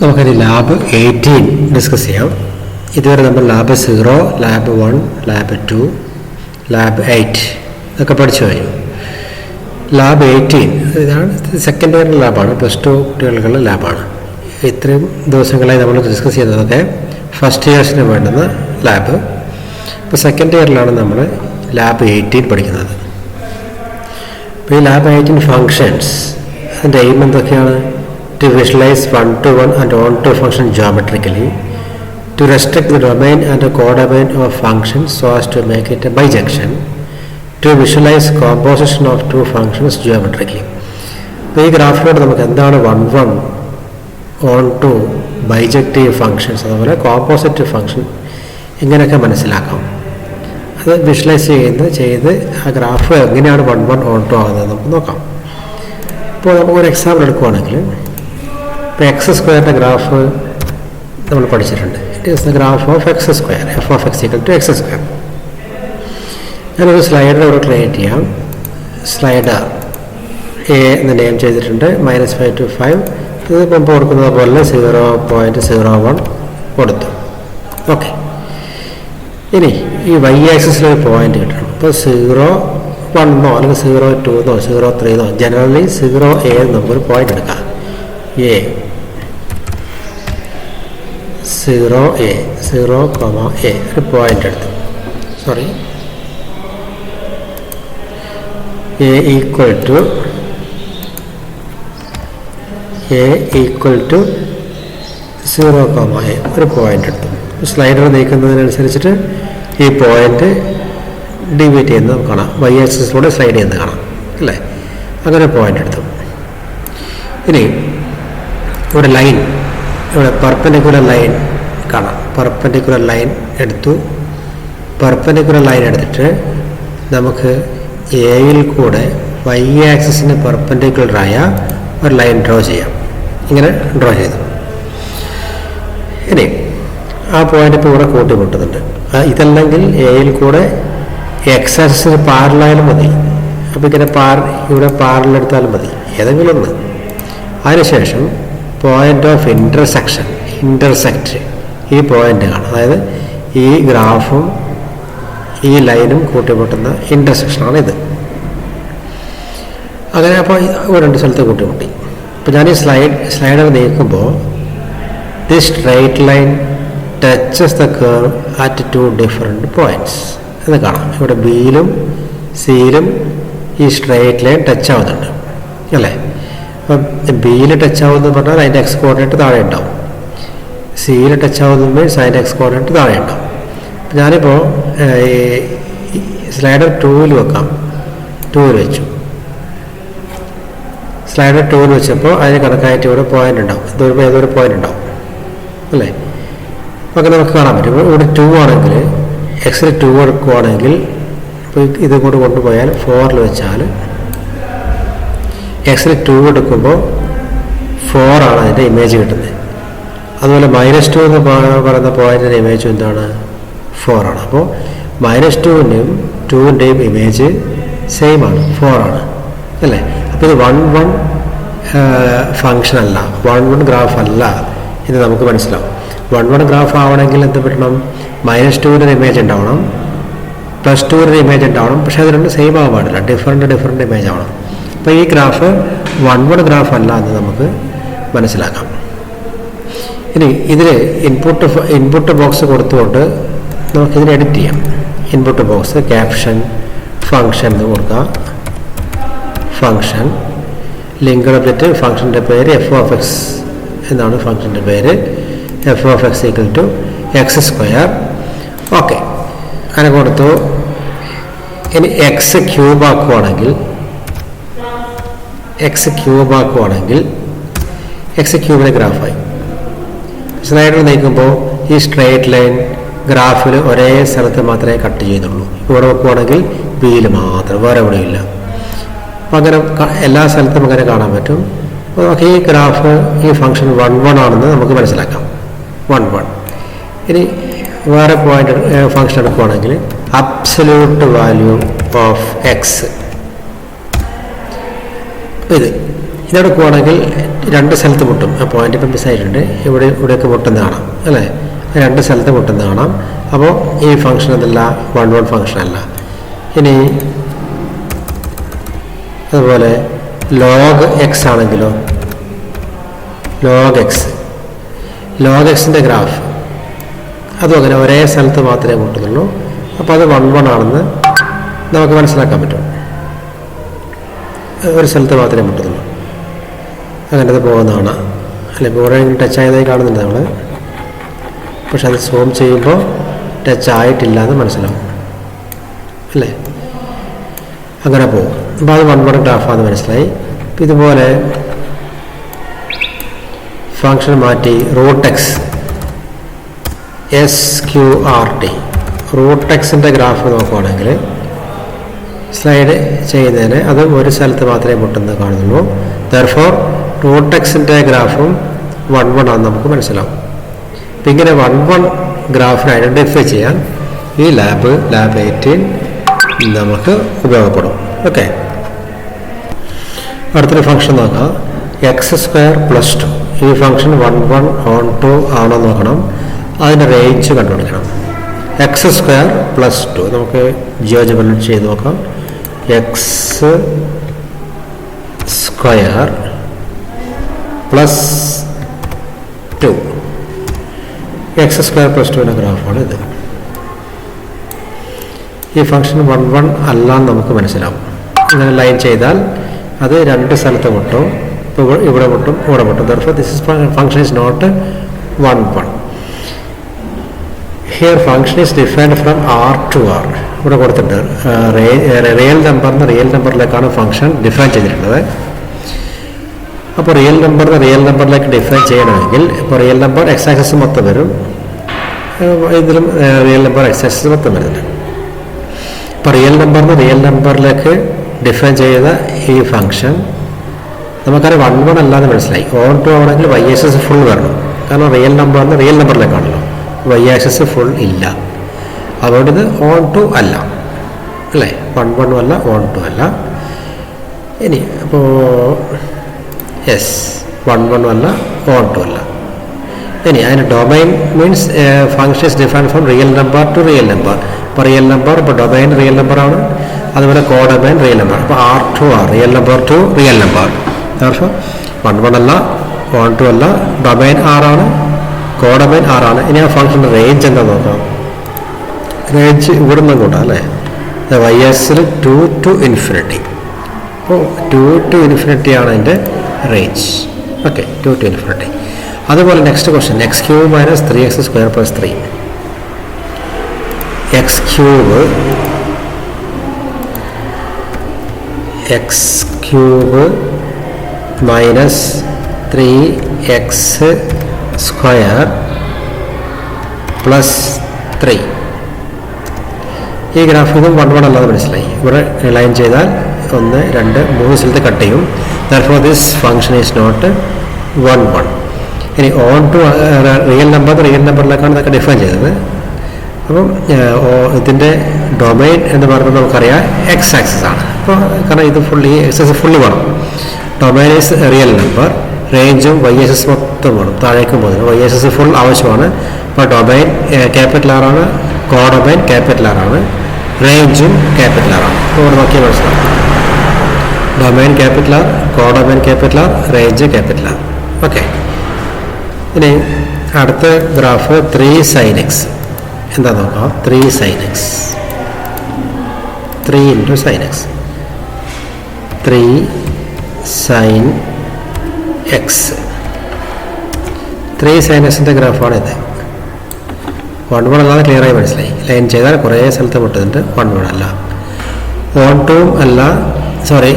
നമുക്കൊരു lab 18 discuss ചെയ്യാം. ഇതുവരെ നമ്മൾ ലാബ് 0, ലാബ് 1, ലാബ് 2, ലാബ് 8 ഇതൊക്കെ പഠിച്ചു കഴിഞ്ഞു. ലാബ് 18 ഇതാണ് സെക്കൻഡ് ഇയർ ലാബാണ്, +2 കുട്ടികൾക്കുള്ള ലാബാണ്. ഇത്രയും ദിവസങ്ങളായി നമ്മൾ ഡിസ്കസ് ചെയ്തതൊക്കെ ഫസ്റ്റ് ഇയേഴ്സിന് വേണ്ടുന്ന ലാബ്. ഇപ്പോൾ സെക്കൻഡ് ഇയറിലാണ് നമ്മൾ ലാബ് 18 പഠിക്കുന്നത്. അപ്പോൾ ഈ ലാബ് 18 ഫങ്ഷൻസ് അതിൻ്റെ എയിം എന്തൊക്കെയാണ്? To visualize one-to-one and on-to function geometrically, to restrict the domain and the codomain of functions so as to make it a bijection, to visualize composition of two functions geometrically. അപ്പോൾ ഈ ഗ്രാഫിലൂടെ നമുക്ക് എന്താണ് 1-1, on-to, bijective functions, അതുപോലെ composite function ഇങ്ങനെയൊക്കെ മനസ്സിലാക്കാം. അത് visualise ചെയ്ത് ആ ഗ്രാഫ് എങ്ങനെയാണ് 1-1, on-to ആകുന്നത് നമുക്ക് നോക്കാം. ഇപ്പോൾ നമുക്കൊരു എക്സാമ്പിൾ എടുക്കുകയാണെങ്കിൽ, ഇപ്പോൾ x² ഗ്രാഫ് നമ്മൾ പഠിച്ചിട്ടുണ്ട്. It is the graph of x², f(x) = x². ഞാനൊരു സ്ലൈഡർ ഇവിടെ ക്രിയേറ്റ് ചെയ്യാം. സ്ലൈഡർ എ എന്ന് നെയിം ചെയ്തിട്ടുണ്ട്. -5 to 5 ഇത് മുമ്പ് കൊടുക്കുന്നത് പോലെ 0.01 കൊടുത്തു. ഓക്കെ, ഇനി ഈ y-ആക്സിസിൽ ഒരു പോയിന്റ് കിട്ടണം. ഇപ്പോൾ 0.1 അല്ലെങ്കിൽ 0.2 0.3 ജനറലി 0A നമുക്കൊരു പോയിന്റ് എടുക്കാം. A 0A 0,A ഒരു പോയിന്റ് എടുത്തു. Sorry, A equal to 0,A ഒരു പോയിന്റ് എടുത്തു. സ്ലൈഡർ നീക്കുന്നതിനനുസരിച്ചിട്ട് ഈ പോയിന്റ് ഡിവൈറ്റ് ചെയ്യുന്നത് നമുക്ക് കാണാം. y-ആക്സിസിലൂടെ സ്ലൈഡ് ചെയ്യുന്നത് കാണാം അല്ലേ? അങ്ങനെ പോയിന്റ് എടുത്തു. ഇനി ഇവിടെ ലൈൻ, ഇവിടെ പെർപെൻഡിക്കുലർ ലൈൻ കാണാം. പെർപെൻഡിക്കുലർ ലൈൻ എടുത്തു. പെർപെൻഡിക്കുലർ ലൈൻ എടുത്തിട്ട് നമുക്ക് എയിൽ കൂടെ y-ആക്സിസിന് പെർപെൻഡിക്കുലറായ ഒരു ലൈൻ ഡ്രോ ചെയ്യാം. ഇങ്ങനെ ഡ്രോ ചെയ്തു. ഇനി ആ പോയിന്റ് ഇപ്പോൾ ഇവിടെ കൂട്ടിമുട്ടുന്നുണ്ട്. ഇതല്ലെങ്കിൽ എയിൽ കൂടെ x-ആക്സിന് പാരലായാലും മതി. അപ്പോൾ ഇങ്ങനെ ഇവിടെ പാരലെടുത്താലും മതി, ഏതെങ്കിലും ഒന്ന്. അതിനുശേഷം പോയിന്റ് ഓഫ് ഇന്റർസെക്റ്റ് ഈ പോയിന്റ് കാണാം. അതായത് ഈ ഗ്രാഫും ഈ ലൈനും കൂട്ടിമുട്ടുന്ന ഇന്റർസെക്ഷനാണ് ഇത്. അങ്ങനെ അപ്പോൾ രണ്ട് സ്ഥലത്ത് കൂട്ടിമുട്ടി. അപ്പോൾ ഞാൻ ഈ സ്ലൈഡർ നീക്കുമ്പോൾ this straight line touches the curve at 2 different points എന്ന് കാണാം. ഇവിടെ ബിയിലും സിയിലും ഈ സ്ട്രൈറ്റ് ലൈൻ ടച്ച് ആവുന്നുണ്ട് അല്ലേ? അപ്പം ബിയിൽ ടച്ച് ആവുമെന്ന് പറഞ്ഞാൽ അതിൻ്റെ എക്സ് കോർഡിനേറ്റ് താഴെ ഉണ്ടാവും. സിയിൽ ടച്ച് ആവുന്ന മീൻസ് അതിൻ്റെ എക്സ് കോർഡിനേറ്റ് താഴെ ഉണ്ടാവും. അപ്പം ഞാനിപ്പോൾ സ്ലൈഡർ 2-ൽ വെക്കാം. 2-ൽ വെച്ചു. സ്ലൈഡർ 2-ൽ വെച്ചപ്പോൾ അതിന് കണക്കായിട്ട് ഇവിടെ പോയിന്റ് ഉണ്ടാവും. ഏതൊരു പോയിന്റ് ഉണ്ടാവും അല്ലേ? അപ്പോൾ അങ്ങനെ നമുക്ക് കാണാൻ പറ്റും. ഇവിടെ 2 ആണെങ്കിൽ എക്സിൽ 2 എടുക്കുകയാണെങ്കിൽ ഇപ്പോൾ ഇത് കൂടെ കൊണ്ടുപോയാൽ 4-ൽ വെച്ചാൽ എക്സിൽ 2 എടുക്കുമ്പോൾ 4 ആണ് അതിൻ്റെ ഇമേജ് കിട്ടുന്നത്. അതുപോലെ -2 എന്ന് പറയുന്ന പോയിന്റിൻ്റെ ഇമേജ് എന്താണ്? 4 ആണ്. അപ്പോൾ -2-ൻ്റെയും 2-ൻ്റെയും ഇമേജ് സെയിം ആണ്, 4 ആണ് അല്ലേ? അപ്പോൾ ഇത് 1-1 ഫങ്ഷൻ അല്ല, 1-1 ഗ്രാഫ് അല്ല എന്ന് നമുക്ക് മനസ്സിലാവും. 1-1 ഗ്രാഫ് ആവണമെങ്കിൽ എന്ത് പറ്റണം? -2-ൻ്റെ ഇമേജ് ഉണ്ടാവണം, +2-ൻ്റെ ഇമേജ് ഉണ്ടാവണം. പക്ഷേ അത് രണ്ട് സെയിം ആവാൻ പാടില്ല, ഡിഫറെൻറ്റ് ഇമേജ് ആവണം. അപ്പോൾ ഈ ഗ്രാഫ് 1-1 ഗ്രാഫ് അല്ല എന്ന് നമുക്ക് മനസ്സിലാക്കാം. ഇനി ഇതിൽ ഇൻപുട്ട് ബോക്സ് കൊടുത്തുകൊണ്ട് നമുക്കിതിന് എഡിറ്റ് ചെയ്യാം. ഇൻപുട്ട് ബോക്സ് ക്യാപ്ഷൻ ഫങ്ഷൻ എന്ന് കൊടുക്കുക. ഫങ്ഷൻ ലിങ്ക് ഒബ്ജക്റ്റ്, ഫങ്ഷൻ്റെ പേര് f(x) എന്നാണ് ഫങ്ഷൻ്റെ പേര്. f(x) = x². ഓക്കെ, അങ്ങനെ കൊടുത്തു. ഇനി x³ ആക്കുകയാണെങ്കിൽ x³ ഗ്രാഫായി. സ്ലൈഡർ നീക്കുമ്പോൾ ഈ സ്ട്രൈറ്റ് ലൈൻ ഗ്രാഫിൽ ഒരേ സ്ഥലത്ത് മാത്രമേ കട്ട് ചെയ്യുന്നുള്ളൂ. ഇവിടെ വെക്കുകയാണെങ്കിൽ ബിയിൽ മാത്രം, വേറെ എവിടെയില്ല. അപ്പം അങ്ങനെ എല്ലാ സ്ഥലത്തും അങ്ങനെ കാണാൻ പറ്റും. അപ്പോൾ നമുക്ക് ഈ ഗ്രാഫ്, ഈ ഫങ്ഷൻ 1-1 ആണെന്ന് നമുക്ക് മനസ്സിലാക്കാം. 1-1. ഇനി വേറെ പോയിന്റ് ഫങ്ഷൻ എടുക്കുകയാണെങ്കിൽ അബ്സല്യൂട്ട് വാല്യൂ ഓഫ് x, ഇത് ഇതെടുക്കുവാണെങ്കിൽ രണ്ട് സ്ഥലത്ത് മുട്ടും. ആ പോയിന്റ് ഇപ്പം മിസ്സായിട്ടുണ്ട്. ഇവിടെയൊക്കെ മുട്ടുന്ന കാണാം അല്ലേ? രണ്ട് സ്ഥലത്ത് മുട്ടുന്ന കാണാം. അപ്പോൾ ഈ ഫംഗ്ഷൻ അതല്ല, 1 ഫംഗ്ഷൻ അല്ല. ഇനി അതുപോലെ ലോഗ് എക്സ് ആണെങ്കിലോ, ലോഗ് എക്സിൻ്റെ ഗ്രാഫ് അതും അങ്ങനെ ഒരേ സ്ഥലത്ത് മാത്രമേ മുട്ടുന്നുള്ളൂ. അപ്പോൾ അത് 1 ആണെന്ന് നമുക്ക് മനസ്സിലാക്കാൻ പറ്റും. ഒരു സ്ഥലത്ത് മാത്രമേ മുട്ടുന്നുള്ളൂ. അങ്ങനെ അത് പോകുന്നതാണ്. അല്ലെ, ഇവിടെ ടച്ച് ആയതായി കാണുന്നുണ്ട് നമ്മൾ. പക്ഷെ അത് സൂം ചെയ്യുമ്പോൾ ടച്ച് ആയിട്ടില്ല എന്ന് മനസ്സിലാവും അല്ലേ? അങ്ങനെ പോകും. അപ്പോൾ അത് 1 ഗ്രാഫാണെന്ന് മനസ്സിലായി. അപ്പം ഇതുപോലെ ഫങ്ഷൻ മാറ്റി റൂട്ട് എക്സ് SQRT റൂട്ട് എക്സിൻ്റെ ഗ്രാഫ് നോക്കുവാണെങ്കിൽ സ്ലൈഡ് ചെയ്യുന്നതിന് അത് ഒരു സ്ഥലത്ത് മാത്രമേ മുട്ടുന്നത് കാണുന്നുള്ളൂ. ദർഫോർ റൂട്ട് എക്സിൻ്റെ ഗ്രാഫും 1 ആണെന്ന് നമുക്ക് മനസ്സിലാവും. അപ്പം ഇങ്ങനെ 1 ഗ്രാഫിനെ ഐഡൻറ്റിഫൈ ചെയ്യാൻ ഈ ലാബ് 18 നമുക്ക് ഉപയോഗപ്പെടും. ഓക്കെ, അടുത്തൊരു ഫംഗ്ഷൻ നോക്കാം. x² + 2. ഈ ഫംഗ്ഷൻ 1 on 2 ആണോ നോക്കണം. അതിൻ്റെ റേഞ്ച് കണ്ടുപിടിക്കണം. x² + 2 നമുക്ക് ജിയോജബ്രയിൽ ചെയ്ത് നോക്കാം. x² + 2 x² + 2ൻ്റെ ഗ്രാഫാണ് ഇത്. ഈ ഫംഗ്ഷൻ 1 അല്ലാന്ന് നമുക്ക് മനസ്സിലാവും. ഇങ്ങനെ ലൈൻ ചെയ്താൽ അത് രണ്ട് സ്ഥലത്ത് മുട്ടും. ഇപ്പോൾ ഇവിടെ മുട്ടും, ഇവിടെ മുട്ടും. therefore this is function is not 1 here. function is defined from R to R. ഇവിടെ കൊടുത്തിട്ടുണ്ട് റിയൽ നമ്പറിലേക്കാണ് ഫംഗ്ഷൻ ഡിഫൈൻ ചെയ്തിട്ടുള്ളത്. അപ്പോൾ റിയൽ നമ്പറിലേക്ക് ഡിഫൈൻ ചെയ്യണമെങ്കിൽ ഇപ്പോൾ റിയൽ നമ്പർ എക്സ് ആക്സസ് മൊത്തം വരും, ഇതിലും റിയൽ നമ്പർ എക്സ് ആക്സസ് മൊത്തം വരുന്നുണ്ട്. ഇപ്പോൾ റിയൽ നമ്പറിലേക്ക് ഡിഫൈൻ ചെയ്ത ഈ ഫംഗ്ഷൻ നമുക്കറിയാം 1 അല്ലാതെ മനസ്സിലായി. on 2 ആണെങ്കിൽ y ആക്സസ് ഫുൾ വരണം. കാരണം റിയൽ നമ്പറിലേക്കാണല്ലോ, y ആക്സസ് ഫുൾ ഇല്ല. അതുകൊണ്ട് ഇത് on 2 അല്ല അല്ലേ? 1 അല്ല, on 2 അല്ല. ഇനി അപ്പോൾ 1 അല്ല, on 2 അല്ല. ഇനി അതിന് domain means function is defined from real number two real number. ഇപ്പോൾ റിയൽ നമ്പർ, ഇപ്പോൾ ഡൊമൈൻ റിയൽ നമ്പറാണ്, അതുപോലെ കോഡൊമൈൻ റിയൽ നമ്പർ. അപ്പോൾ R to R, real number two real number. അപ്പോൾ 1 അല്ല, on 2 അല്ല, ഡൊമൈൻ R ആണ്, കോഡൊമൈൻ R ആണ്. ഇനി ആ ഫംഗ്ഷൻ്റെ റേഞ്ച് എന്താ നോക്കാം. റേഞ്ച് ഇവിടെ നിന്നും കൂട്ടാം അല്ലേ? YS-ൽ 2 to ∞. അപ്പോൾ 2 to ∞ ആണ് അതിൻ്റെ റേഞ്ച്. Okay, 2 to ∞. അതുപോലെ next question x³ - 3x² + 3. x³ - 3x² + 3. ഈ ഗ്രാഫ് ഇതും 1 അല്ലാതെ മനസ്സിലായി. ഇവിടെ ലൈൻ ചെയ്താൽ 1, 2, 3 സ്ഥലത്ത് കട്ട് ചെയ്യും. therefore this function is not 1. ഇനി on to റിയൽ നമ്പറിലേക്കാണ് ഇതൊക്കെ ഡിഫൈൻ ചെയ്തത്. അപ്പം ഇതിൻ്റെ ഡൊമൈൻ എന്ന് പറയുന്നത് നമുക്കറിയാം എക്സ് ആക്സസ് ആണ്. അപ്പോൾ കാരണം ഇത് ഫുള്ളി എക്സസ് ഫുള്ളി വേണം. ഡൊമൈൻ ഈസ് റിയൽ നമ്പർ, റേഞ്ചും y ആക്സസ് മൊത്തം വേണം, താഴേക്കും പോകുന്നത് y ആക്സസ് ഫുൾ ആവശ്യമാണ്. അപ്പോൾ ഡൊമൈൻ ക്യാപിറ്റൽ R ആണ്, കോഡൊമൈൻ ക്യാപിറ്റൽ R ആണ്, റേഞ്ചും ക്യാപിറ്റൽ R ആണ്. അപ്പോൾ ഇവിടെ നോക്കിയാൽ മനസ്സിലാവും. Domain capital R, codomain capital R, range capital R. Okay, ഇനി അടുത്ത ഗ്രാഫ് 3 sin x. എന്താ നോക്കാം. 3 sin x, 3 × sin x, 3 sin x. 3 sin x-ൻ്റെ ഗ്രാഫാണിത്. 1 അല്ലാതെ ക്ലിയറായി മനസ്സിലായി. ലൈൻ ചെയ്താൽ കുറേ സ്ഥലത്ത് മുട്ടുന്നുണ്ട്. 1 അല്ല, on 2 അല്ല, സോറി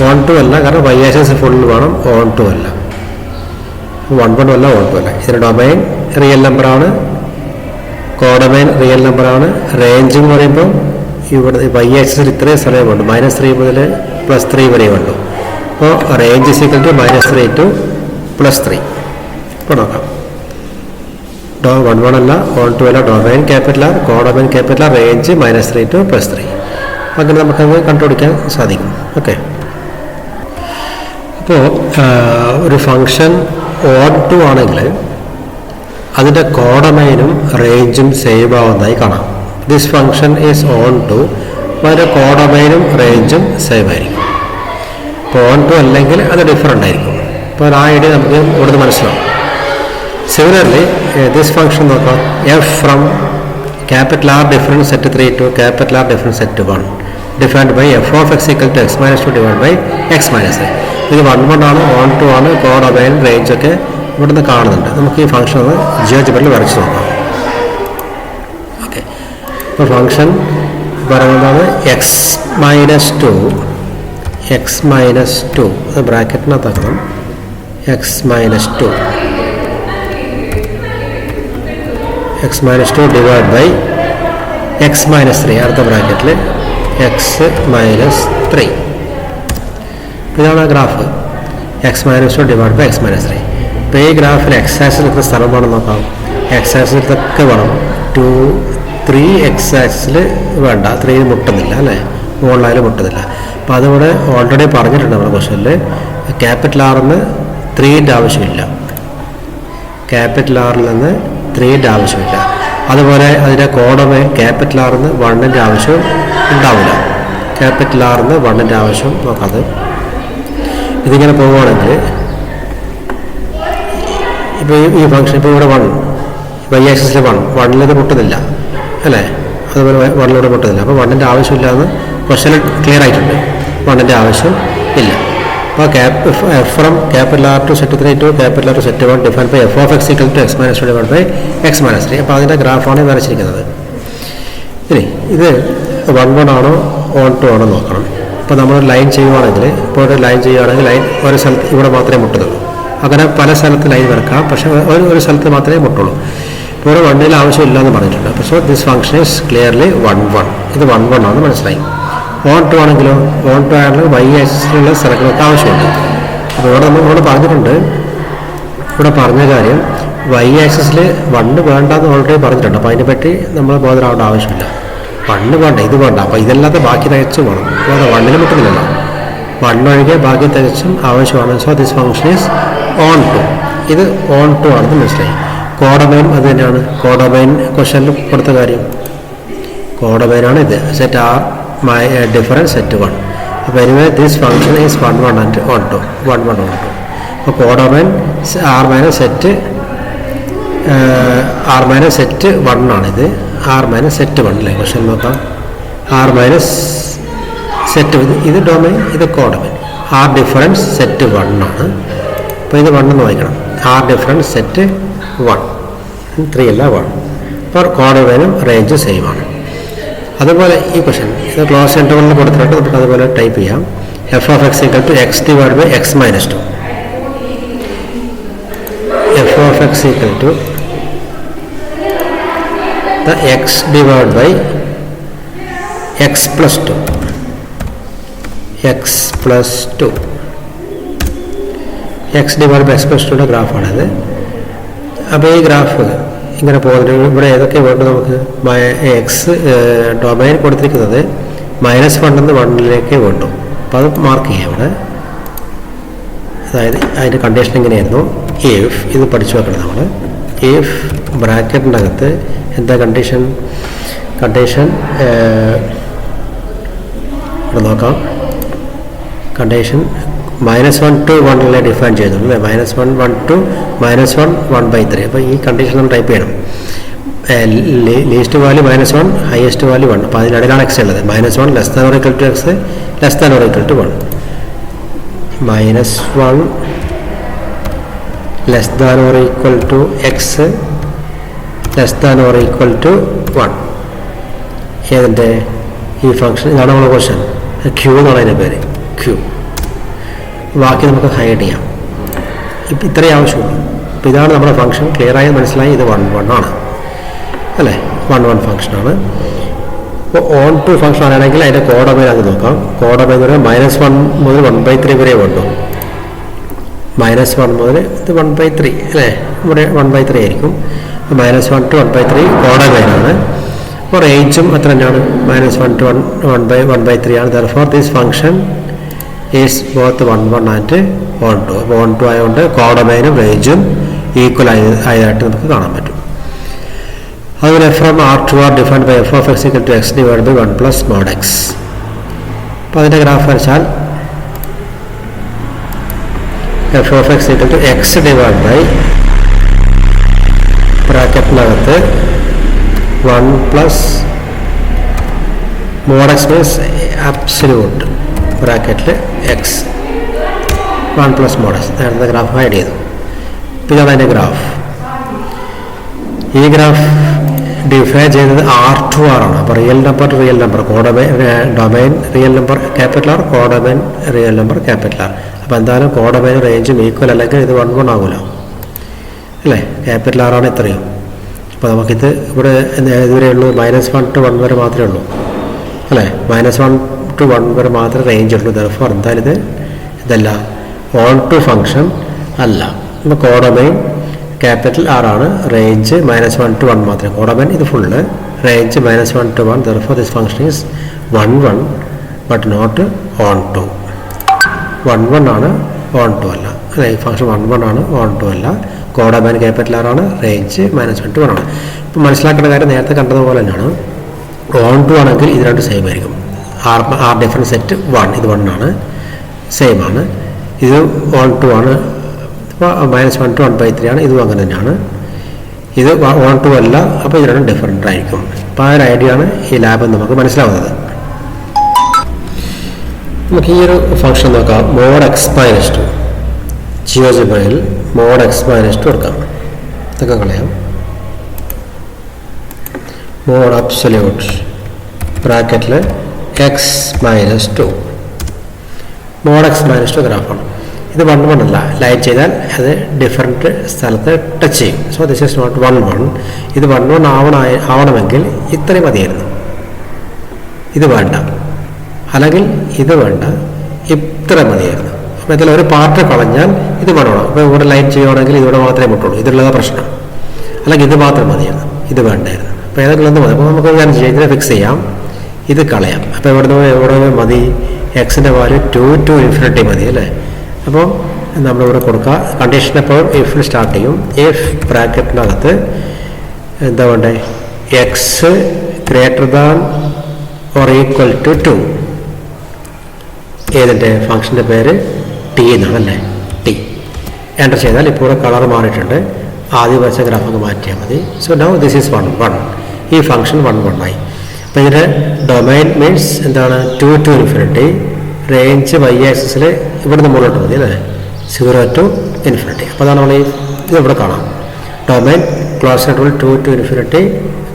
on 2 അല്ല, കാരണം y ആക്സസ് ഫുൾ വേണം. on 2 അല്ല, 1 അല്ല, on 2 അല്ല. ഇതിന് ഡൊമൈൻ റിയൽ നമ്പറാണ്, കോഡൊമൈൻ റിയൽ നമ്പറാണ്. റേഞ്ച് എന്ന് പറയുമ്പോൾ ഇവിടെ y ആക്സസിൽ ഇത്രയും സ്ഥലമേ വേണ്ടു, -3 മുതൽ +3 വരെ വേണ്ടു. അപ്പോൾ റേഞ്ച് = -3 to +3. ഇപ്പോൾ നോക്കാം. 1 അല്ല, on 2 അല്ല, domain capital R, codomain capital R, range -3 to +3. അങ്ങനെ നമുക്കത് കണ്ടുപിടിക്കാൻ സാധിക്കും. ഓക്കെ, അപ്പോൾ ഒരു ഫംഗ്ഷൻ ഓൺ ടു ആണെങ്കിൽ അതിൻ്റെ കോഡൊമൈനും റേഞ്ചും സെയിം ആവുന്നതായി കാണാം. This function is onto, അതിൻ്റെ കോഡൊമൈനും റേഞ്ചും സെയിം ആയിരിക്കും. ഇപ്പോൾ ഓൺ ടു അല്ലെങ്കിൽ അത് ഡിഫറൻ്റ് ആയിരിക്കും. അപ്പോൾ ആ ഐഡിയ നമുക്ക് ഇവിടുന്ന് മനസ്സിലാവും. സിമിലർലി ദിസ് ഫംഗ്ഷൻ നോക്കാം, f from capital R difference set 3 to capital R difference set 1 defined by f of x equal to x minus 2 divide by x minus 3. ഇത് 1 ആണ്, ഓൺ ടു ആണ്, കോഡൊമൈൻ റേഞ്ചൊക്കെ ഇവിടുന്ന് കാണുന്നുണ്ട്. നമുക്ക് ഈ ഫംഗ്ഷൻ ഒന്ന് ജിയോജിബ്രയിൽ വരച്ച് നോക്കാം. ഓക്കെ, ഇപ്പോൾ ഫംഗ്ഷൻ പറയുന്നതാണ് എക്സ് മൈനസ് ടു അത് ബ്രാക്കറ്റിനകത്താക്കണം. X minus two divide by x minus 3 അടുത്ത ബ്രാക്കറ്റിൽ എക്സ് മൈനസ് 3. ഇതാണ് graph. X minus 2 divide by x minus 3. ഇപ്പോൾ ഈ ഗ്രാഫിൽ എക്സ് ആക്സിൽ എത്ര സ്ഥലം വേണം നോക്കാം. എക്സ് ആക്സിൽ ഇതൊക്കെ വേണം. 3 എക്സ് ആക്സിൽ വേണ്ട, 3 മുട്ടുന്നില്ല അല്ലേ, മുകളിലായാലും മുട്ടുന്നില്ല. അപ്പോൾ അതിവിടെ ഓൾറെഡി പറഞ്ഞിട്ടുണ്ട് നമ്മുടെ ക്വസ്റ്റനിൽ. ക്യാപിറ്റൽ ആറിന് 3ൻ്റെ ആവശ്യമില്ല, ക്യാപിറ്റൽ ആറിൽ നിന്ന് 3ൻ്റെ ആവശ്യമില്ല. അതുപോലെ അതിൻ്റെ കോഡൊമൈൻ ക്യാപിറ്റൽ ആറിന് 1ൻ്റെ ആവശ്യം ഉണ്ടാവില്ല. ക്യാപിറ്റൽ ആറിന് 1ൻ്റെ ആവശ്യം നോക്കാതെ ഇതിങ്ങനെ പോവുകയാണെങ്കിൽ ഇപ്പോൾ ഈ ഫംഗ്ഷൻ ഇപ്പോൾ ഇവിടെ 1 വൈ ആക്സിസിൽ 1 ഇത് മുട്ടുന്നില്ല അല്ലേ, അതുപോലെ 1 മുട്ടുന്നില്ല. അപ്പോൾ 1ൻ്റെ ആവശ്യമില്ല എന്ന് ക്വസ്റ്റനിൽ ക്ലിയർ ആയിട്ടുണ്ട്. 1ൻ്റെ ആവശ്യം ഇല്ല. അപ്പോൾ from capital R to set 3 to capital R to set 1 defined by f of x equal to x minus 2 divide by x minus 3. അപ്പോൾ അതിൻ്റെ ഗ്രാഫാണ് വരച്ചിരിക്കുന്നത്. ഇനി ഇത് 1 ആണോ ഓൺ ടു ആണോ നോക്കണം. ഇപ്പോൾ നമ്മൾ ലൈൻ ചെയ്യുവാണെങ്കിൽ, ലൈൻ ഒരു സ്ഥലത്ത് ഇവിടെ മാത്രമേ മുട്ടുന്നുള്ളൂ. അങ്ങനെ പല സ്ഥലത്ത് ലൈൻ വരക്കാം, പക്ഷേ ഒരു സ്ഥലത്ത് മാത്രമേ മുട്ടുള്ളൂ. ഇപ്പോൾ ഒരു 1ൽ ആവശ്യമില്ല എന്ന് പറഞ്ഞിട്ടുണ്ട്. അപ്പോൾ so this function is clearly 1 ഇത് 1 ആണെന്ന് മനസ്സിലായി. ഓൺ ടു ആണെങ്കിലോ, ഓൺ ടു ആണെങ്കിൽ വൈ ആക്സിസിലുള്ള സ്ഥലങ്ങൾക്ക് ആവശ്യമുണ്ട്. അപ്പോൾ ഇവിടെ പറഞ്ഞിട്ടുണ്ട്, ഇവിടെ പറഞ്ഞ കാര്യം വൈ ആക്സിസിൽ 1 വേണ്ടെന്ന് ഓൾറെഡി പറഞ്ഞിട്ടുണ്ട്. അപ്പോൾ അതിനെപ്പറ്റി നമ്മൾ ബോധരാവേണ്ട ആവശ്യമില്ല. 1 വേണ്ട, ഇത് വേണ്ട, അപ്പോൾ ഇതല്ലാതെ ബാക്കി തികച്ചും വേണം. അപ്പോൾ 1ൽ മുട്ടുന്നില്ലല്ലോ, 1 ഒഴികെ ബാക്കി തികച്ചും ആവശ്യമാണ്. So this function is onto, ഇത് ഓൺ ടു ആണെന്ന് മനസ്സിലായി. കോഡൊമൈൻ അത് തന്നെയാണ്. കോഡൊമൈൻ ക്വസ്റ്റനിൽ കൊടുത്ത കാര്യം കോഡൊമൈനാണ് ഇത്. Set R difference set 1. അപ്പോൾ anyway this function is 1 and onto 1 അപ്പോൾ കോഡൊമൈൻ ആർ മൈനസ് സെറ്റ് 1 ആണിത്. ആർ മൈനസ് സെറ്റ് 1 അല്ലേ, ക്വസ്റ്റൻ നോക്കാം. ആർ മൈനസ് സെറ്റ്, ഇത് ഡൊമൈൻ, ഇത് കോഡൊമൈൻ. ആർ ഡിഫറൻസ് സെറ്റ് 1 ആണ്. അപ്പോൾ ഇത് 1 എന്ന് വായിക്കണം. ആർ ഡിഫറൻസ് സെറ്റ് 1, 3 അല്ല 1. അപ്പോൾ കോഡൊമൈനും റേഞ്ച് സെയിം ആണ്. അതുപോലെ ഈ ക്വസ്റ്റൻ ഇത് ക്ലോസ് ഇൻ്റർവെലിൽ കൊടുത്തിട്ട് നമുക്ക് അതുപോലെ ടൈപ്പ് ചെയ്യാം. F of x equal to x divide by x minus 2. F of x equal to the x divided by x plus 2. x divided by x plus 2 ഗ്രാഫാണിത്. അപ്പോൾ ഈ ഗ്രാഫ് ഇങ്ങനെ പോകുന്നത് ഇവിടെ ഏതൊക്കെ വേണ്ടത് നമുക്ക്. എക്സ് ഡൊമൈൻ കൊടുത്തിരിക്കുന്നത് -1 നിന്ന് 1ലേക്ക് വേണ്ടു. അപ്പോൾ അത് മാർക്ക് ചെയ്യാം ഇവിടെ. അതായത് അതിൻ്റെ കണ്ടീഷൻ ഇങ്ങനെയായിരുന്നു. ഇഫ് ഇത് പഠിച്ചു വെക്കണം നമ്മൾ. ഇഫ് ബ്രാക്കറ്റിൻ്റെ അകത്ത് എന്താ കണ്ടീഷൻ ഇവിടെ നോക്കാം. കണ്ടീഷൻ -1 to 1 ഡിഫൈൻ ചെയ്യുന്നുണ്ട് അല്ലേ. -1 to -1 1/3. അപ്പോൾ ഈ കണ്ടീഷൻ നമ്മൾ ടൈപ്പ് ചെയ്യണം. Least value -1, highest value 1. അപ്പോൾ അതിനിടയിലാണ് എക്സ് ഉള്ളത്. -1 less than or equal to x, less than or equal to 1. -1 less than or equal to x, less than or equal to 1. ഏതിൻ്റെ ഈ ഫംഗ്ഷൻ ഇതാണ് നമ്മുടെ ക്വസ്റ്റൻ. ക്യൂ എന്നാണ് അതിൻ്റെ പേര്, ക്യൂ. ബാക്കി നമുക്ക് ഹൈഡ് ചെയ്യാം. ഇപ്പം ഇത്രയും ആവശ്യമുള്ളൂ. അപ്പോൾ ഇതാണ് നമ്മുടെ ഫംഗ്ഷൻ. ക്ലിയറായി മനസ്സിലായി. ഇത് 1 ആണ് അല്ലേ, 1 ഫംഗ്ഷനാണ്. അപ്പോൾ ഓൺ ടു ഫംഗ്ഷൻ ആണെങ്കിൽ അതിൻ്റെ കോഡൊമൈൻ അത് നോക്കാം. കോഡൊമൈൻ എന്ന് പറയുമ്പോൾ -1 മുതൽ 1/3 വരെ വേണ്ടു. -1 മുതൽ ഇത് 1/3 അല്ലേ, ഇവിടെ 1/3 ആയിരിക്കും. -1 to 1/3 കോഡൊമൈനാണ്. അപ്പോൾ റേഞ്ചും അത്ര തന്നെയാണ്. -1 to 1/3 ആണ്. Therefore this function is both 1 1 and 1 2. അപ്പോൾ 1 2 ആയതുകൊണ്ട് കോഡൊമൈനും റേഞ്ചും ഈക്വൽ ആയതായിട്ട് നമുക്ക് കാണാൻ പറ്റും. അതുപോലെ from R to R defined by f of x equal to x divide by 1 plus mod x. അപ്പോൾ അതിൻ്റെ ഗ്രാഫ് വരച്ചാൽ f of x equal to x divide by ബ്രാക്കറ്റിനകത്ത് 1 plus mod x means absolute ബ്രാക്കറ്റിൽ x 1 plus mod x. നേരത്തെ graph add ചെയ്തു. പിന്നെ അതിൻ്റെ graph, ഈ ഗ്രാഫ് ഡിഫൈൻ ചെയ്തത് ആർ ടു ആർ ആണ്. അപ്പോൾ real number domain real number capital R, codomain real number capital R. അപ്പോൾ എന്തായാലും കോഡൊമൈൻ റേഞ്ചും ഈക്വൽ അല്ലെങ്കിൽ ഇത് 1 1 ആകില്ല അല്ലേ. ക്യാപിറ്റൽ ആറാണ് ഇത്രയും. അപ്പോൾ നമുക്കിത് ഇവിടെ ഇതുവരെ ഉള്ളൂ -1 to 1 വരെ മാത്രമേ ഉള്ളൂ അല്ലേ. -1 to 1 വരെ മാത്രമേ റേഞ്ച് ഉള്ളൂ. ദർഫോർ എന്തായാലും ഇതല്ല ഓൺ ടു ഫംഗ്ഷൻ അല്ല. ഇപ്പോൾ കോഡൊമൈൻ ക്യാപിറ്റൽ ആറാണ്, റേഞ്ച് -1 to 1 മാത്രമേ. കോഡൊമൈൻ ഇത് full, range -1 to 1. Therefore this function is 1 1 but not onto. 1 1 ആണ്, ഓൺ ടു അല്ല അല്ലേ. ഈ ഫംഗ്ഷൻ 1 1 ആണ്, ഓൺ ടു അല്ല. കോഡൊമൈൻ ക്യാപിറ്റൽ ആറാണ്, റേഞ്ച് -1 to 1 ആണ്. ഇപ്പോൾ മനസ്സിലാക്കേണ്ട കാര്യം നേരത്തെ കണ്ടതുപോലെ തന്നെയാണ്. ഓൺ ടു ആണെങ്കിൽ ഇത് രണ്ട് സെയിം ആയിരിക്കും. ആർ ഡിഫറൻസ് സെറ്റ് 1, ഇത് 1 ആണ്, സെയിം ആണ്. ഇത് ഓൺ ടു ആണ്, അപ്പോൾ -1 to 1/3 ആണ്. ഇതും അങ്ങനെ തന്നെയാണ്. ഇത് ഓൺ ടു അല്ല, അപ്പോൾ ഇത് രണ്ടും ഡിഫറൻ്റ് ആയിരിക്കും. അപ്പോൾ ആ ഒരു ഐഡിയ ആണ് ഈ ലാബ് നമുക്ക് മനസ്സിലാവുന്നത്. നമുക്ക് ഈ ഒരു ഫംഗ്ഷൻ നോക്കാം. മോഡ് എക്സ് മൈനസ് 2 ജിയോജിബ്രയിൽ മോഡ് എക്സ് മൈനസ് 2 എടുക്കാം. ഇതൊക്കെ കളയാം. മോഡ് അബ്സല്യൂട്ട് ബ്രാക്കറ്റിൽ x minus 2. Mod x minus 2 ഗ്രാഫാണ്. ഇത് 1 1 അല്ല. ലൈറ്റ് ചെയ്താൽ അത് ഡിഫറൻറ്റ് സ്ഥലത്ത് ടച്ച് ചെയ്യും. So this is not 1 1. ഇത് 1 1 ആവണമെങ്കിൽ ഇത്രയും മതിയായിരുന്നു. ഇത് വേണ്ട, അല്ലെങ്കിൽ ഇത് വേണ്ട, ഇത്ര മതിയായിരുന്നു. അപ്പോൾ ഇതിൽ ഒരു പാർട്ട് കളഞ്ഞാൽ ഇത് വേണോ. അപ്പോൾ ഇവിടെ ലൈറ്റ് ചെയ്യുകയാണെങ്കിൽ ഇതിവിടെ മാത്രമേ മുട്ടുള്ളൂ. ഇതിലുള്ളത് പ്രശ്നം. അല്ലെങ്കിൽ ഇത് മാത്രം മതിയായിരുന്നു, ഇത് വേണ്ടായിരുന്നു. അപ്പോൾ ഏതെങ്കിലും ഒന്ന് മതി. അപ്പോൾ നമുക്ക് ഞാൻ ഇതിനെ ഫിക്സ് ചെയ്യാം, ഇത് കളയാം. അപ്പോൾ എവിടെ മതി, എക്സിൻ്റെ വാല്യൂ 2 to infinity മതി അല്ലേ. അപ്പോൾ നമ്മളിവിടെ കൊടുക്കുക. കണ്ടീഷൻ എപ്പോൾ ഇഫിൽ സ്റ്റാർട്ട് ചെയ്യും. ഇഫ് ബ്രാക്കറ്റിനകത്ത് എന്താ വേണ്ടേ, x greater than or equal to 2. ഏതിൻ്റെ ഫംഗ്ഷൻ്റെ പേര് ടി എന്നാണല്ലേ, ടി. എൻ്റർ ചെയ്താൽ ഇപ്പോൾ കളർ മാറിയിട്ടുണ്ട്. ആദ്യം വരച്ച ഗ്രാഫൊക്കെ മാറ്റിയാൽ മതി. So now this is 1 1. ഈ ഫംഗ്ഷൻ 1 1 ആയി. അപ്പോൾ ഇതിൻ്റെ ഡൊമൈൻ മീൻസ് എന്താണ്, 2 to infinity. റേഞ്ച് വൈ ആക്സിസിൽ ഇവിടുന്ന് മുകളിലോട്ട് മതി അല്ലേ, 0 to infinity. അപ്പോൾ അതാണ് നമ്മൾ ഇത് ഇവിടെ കാണാം. ഡൊമൈൻ ക്ലോസ് ആയിട്ടുള്ള 2 to infinity,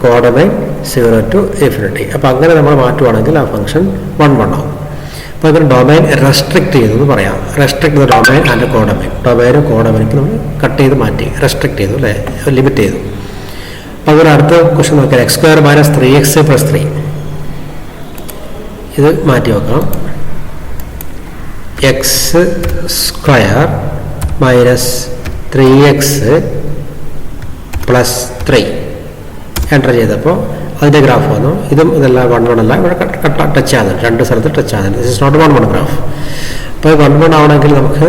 codomain 0 to infinity. അപ്പോൾ അങ്ങനെ നമ്മൾ മാറ്റുവാണെങ്കിൽ ആ ഫംഗ്ഷൻ 1 1 ആവും. അപ്പോൾ ഇതിന് ഡൊമൈൻ റെസ്ട്രിക്റ്റ് ചെയ്തു എന്ന് പറയാം. റെസ്ട്രിക്ട് ചെയ്ത ഡൊമൈൻ ആൻഡ് കോഡൊമൈൻ. ഡൊമൈനും കോഡൊമൈനൊക്കെ നമ്മൾ കട്ട് ചെയ്ത് മാറ്റി, റെസ്ട്രിക്ട് ചെയ്തു അല്ലേ, ലിമിറ്റ് ചെയ്തു. അപ്പോൾ അതിന് അടുത്ത ക്വസ്റ്റ്യൻ നോക്കിയാൽ x² - 3x + 3. ഇത് മാറ്റി വെക്കാം. x² - 3x + 3 എൻ്റർ ചെയ്തപ്പോൾ അതിൻ്റെ ഗ്രാഫ് വന്നു. ഇതും ഇതെല്ലാം 1 1 അല്ല, ഇവിടെ ടച്ച് ആകുന്നുണ്ട്, രണ്ട് സ്ഥലത്ത് ടച്ച് ആകുന്നുണ്ട്. This is not 1 1 graph. അപ്പോൾ 1 1 ആവണമെങ്കിൽ നമുക്ക്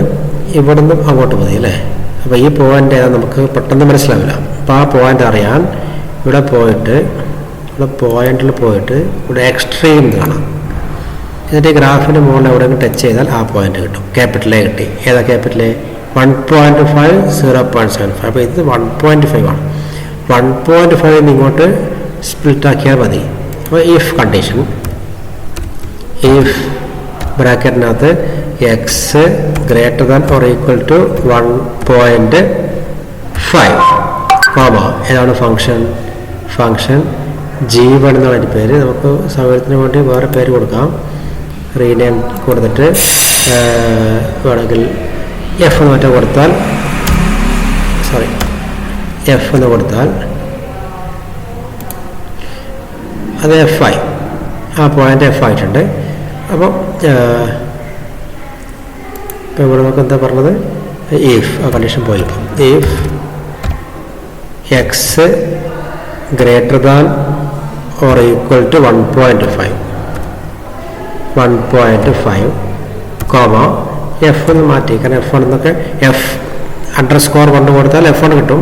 ഇവിടെ നിന്നും അങ്ങോട്ട് മതി അല്ലേ. അപ്പോൾ ഈ പോയിൻ്റ് ഏതാ നമുക്ക് പെട്ടെന്ന് മനസ്സിലാവില്ല. അപ്പോൾ ആ പോയിൻ്റ് അറിയാൻ ഇവിടെ പോയിന്റിൽ പോയിട്ട് ഇവിടെ എക്സ്ട്രീം കാണാം. എന്നിട്ട് ഈ ഗ്രാഫിൻ്റെ മുകളിൽ എവിടെയെങ്കിലും ടച്ച് ചെയ്താൽ ആ പോയിന്റ് കിട്ടും. ക്യാപിറ്റൽ എ കിട്ടി. ഏതാ ക്യാപിറ്റൽ എ? 1.5 0.75. അപ്പോൾ ഇത് 1.5 ആണ്. 1.5 ഇങ്ങോട്ട് സ്പ്ലിറ്റ് ആക്കിയാൽ മതി. അപ്പോൾ ഇഫ് കണ്ടീഷൻ, ഇഫ് ബ്രാക്കറ്റിനകത്ത് x greater than or equal to 1.5 comma ഏതാണ് ഫംഗ്ഷൻ G1 എന്നാണ് അതിൻ്റെ പേര്. നമുക്ക് സൗകര്യത്തിന് വേണ്ടി വേറെ പേര് കൊടുക്കാം, റീനെയിം കൊടുത്തിട്ട് വേണമെങ്കിൽ എഫ് എന്ന് മറ്റോ കൊടുത്താൽ, എഫ് എന്ന് കൊടുത്താൽ അത് എഫ് ആയി. ആ പോയിൻ്റ് എഫ് ആയിട്ടുണ്ട്. അപ്പോൾ ഇപ്പോൾ ഇവിടെ നമുക്ക് എന്താ പറഞ്ഞത്, ഇഫ് ആ കണ്ടീഷൻ പോയി. If X greater than or equal to 1.5 comma F എന്ന് മാറ്റി, കാരണം F1 എന്നൊക്കെ F_1 കൊടുത്താൽ F1 കിട്ടും.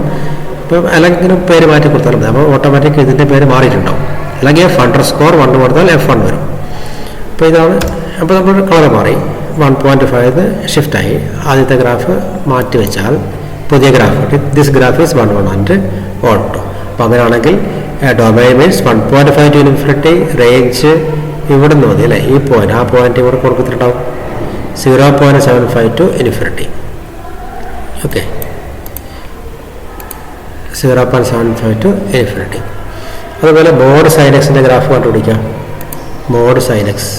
ഇപ്പം അല്ലെങ്കിൽ പേര് മാറ്റി കൊടുത്താൽ മതി, അപ്പോൾ ഓട്ടോമാറ്റിക് ഇതിൻ്റെ പേര് മാറിയിട്ടുണ്ടാവും. അല്ലെങ്കിൽ F_1 കൊടുത്താൽ F1 വരും. അപ്പോൾ ഇതാണ്. അപ്പോൾ നമ്മൾ കളർ മാറി, 1.5 ഷിഫ്റ്റായി. ആദ്യത്തെ ഗ്രാഫ് മാറ്റി വെച്ചാൽ പുതിയ ഗ്രാഫ് കിട്ടി. This graph is 1 1 and 1 2. അപ്പോൾ അങ്ങനെയാണെങ്കിൽ domain means 1.5 to infinity, range ഇവിടെ നിന്ന് മതി അല്ലേ, ഈ പോയിന്റ്, ആ പോയിന്റ് ഇവിടെ കൊടുത്തിട്ടുണ്ടാവും 0.75 to infinity. Okay, 0.75 to infinity. അതുപോലെ മോഡ് സൈൻ എക്സിൻ്റെ ഗ്രാഫ് കണ്ടുപിടിക്കാം. മോഡ് സൈൻ എക്സ്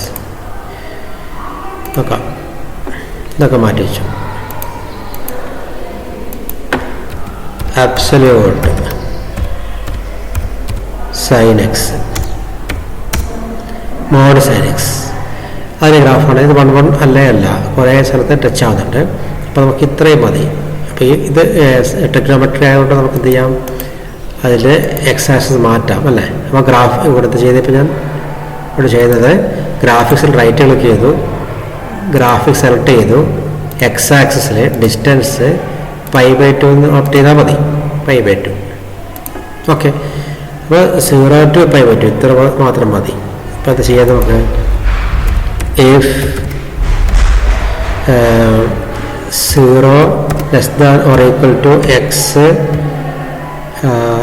നോക്കാം, ഇതൊക്കെ മാറ്റി വെച്ചു. Absolute sine x, mod sine x, അതിൻ്റെ ഗ്രാഫാണ്. ഇത് 1 1 അല്ല, കുറേ സ്ഥലത്ത് ടച്ച് ആവുന്നുണ്ട്. അപ്പോൾ നമുക്ക് ഇത്രയും മതി. അപ്പോൾ ഇത് ടെക്നോമെട്രി ആയതുകൊണ്ട് നമുക്ക് എന്ത് ചെയ്യാം, അതിൽ എക്സ് ആക്സിസ് മാറ്റാം അല്ലേ. അപ്പോൾ ഗ്രാഫ് ഇവിടുത്തെ ചെയ്തപ്പോൾ ഞാൻ ഇവിടെ ചെയ്യുന്നത് ഗ്രാഫിക്സിൽ റൈറ്റ് ക്ലിക്ക് ചെയ്തു, ഗ്രാഫിക്സ് സെലക്ട് ചെയ്തു, എക്സ് ആക്സിസിൽ ഡിസ്റ്റൻസ് π/2 എന്ന് ഓപ്റ്റ് ചെയ്താൽ മതി, π/2. ഓക്കെ, അപ്പോൾ 0 to π/2 ഇത്ര മാത്രം മതി. അപ്പോൾ അത് ചെയ്യാൻ നമുക്ക് if 0 less than or equal to x